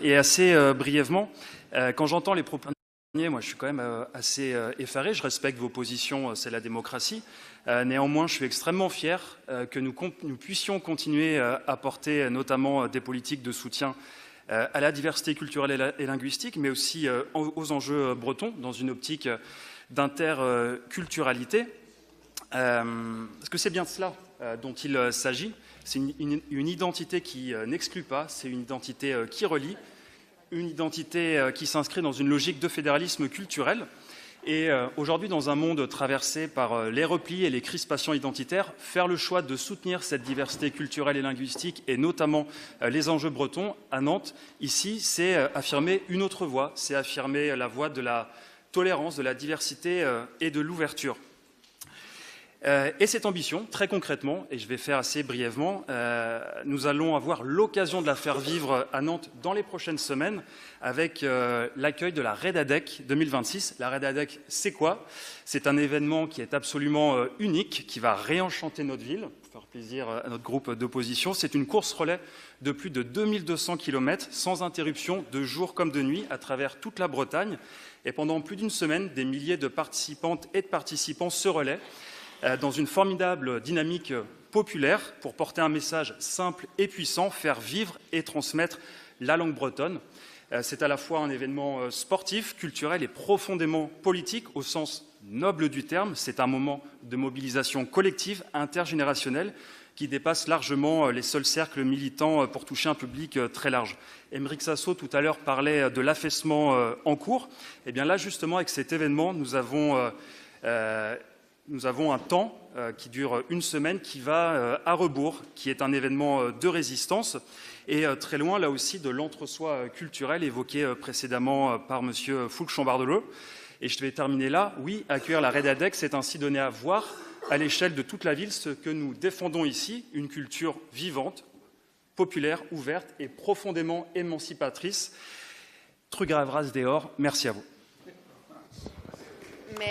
Et assez brièvement, quand j'entends les propos, moi je suis quand même assez effaré, je respecte vos positions, c'est la démocratie. Néanmoins, je suis extrêmement fier que nous puissions continuer à porter notamment des politiques de soutien à la diversité culturelle et linguistique, mais aussi aux enjeux bretons dans une optique d'interculturalité. Parce que c'est bien de cela dont il s'agit. C'est une identité qui n'exclut pas, c'est une identité qui relie, une identité qui s'inscrit dans une logique de fédéralisme culturel. Et aujourd'hui, dans un monde traversé par les replis et les crispations identitaires, faire le choix de soutenir cette diversité culturelle et linguistique, et notamment les enjeux bretons à Nantes, ici, c'est affirmer une autre voie, c'est affirmer la voie de la tolérance, de la diversité et de l'ouverture. Et cette ambition, très concrètement, et je vais faire assez brièvement, nous allons avoir l'occasion de la faire vivre à Nantes dans les prochaines semaines avec l'accueil de la Redadec 2026. La Redadec, c'est quoi? C'est un événement qui est absolument unique, qui va réenchanter notre ville, pour faire plaisir à notre groupe d'opposition. C'est une course relais de plus de 2200 km, sans interruption, de jour comme de nuit, à travers toute la Bretagne. Et pendant plus d'une semaine, des milliers de participantes et de participants se relaient dans une formidable dynamique populaire pour porter un message simple et puissant, faire vivre et transmettre la langue bretonne. C'est à la fois un événement sportif, culturel et profondément politique au sens noble du terme. C'est un moment de mobilisation collective, intergénérationnelle, qui dépasse largement les seuls cercles militants pour toucher un public très large. Aymeric Sasso, tout à l'heure, parlait de l'affaissement en cours. Et bien là, justement, avec cet événement, nous avons un temps qui dure une semaine, qui va à rebours, qui est un événement de résistance, et très loin, là aussi, de l'entre-soi culturel évoqué précédemment par M. Foulques-Chambardelot. Et je vais terminer là. Oui, accueillir la Redadec, c'est ainsi donner à voir, à l'échelle de toute la ville, ce que nous défendons ici, une culture vivante, populaire, ouverte et profondément émancipatrice. Trugavras Deor, merci à vous.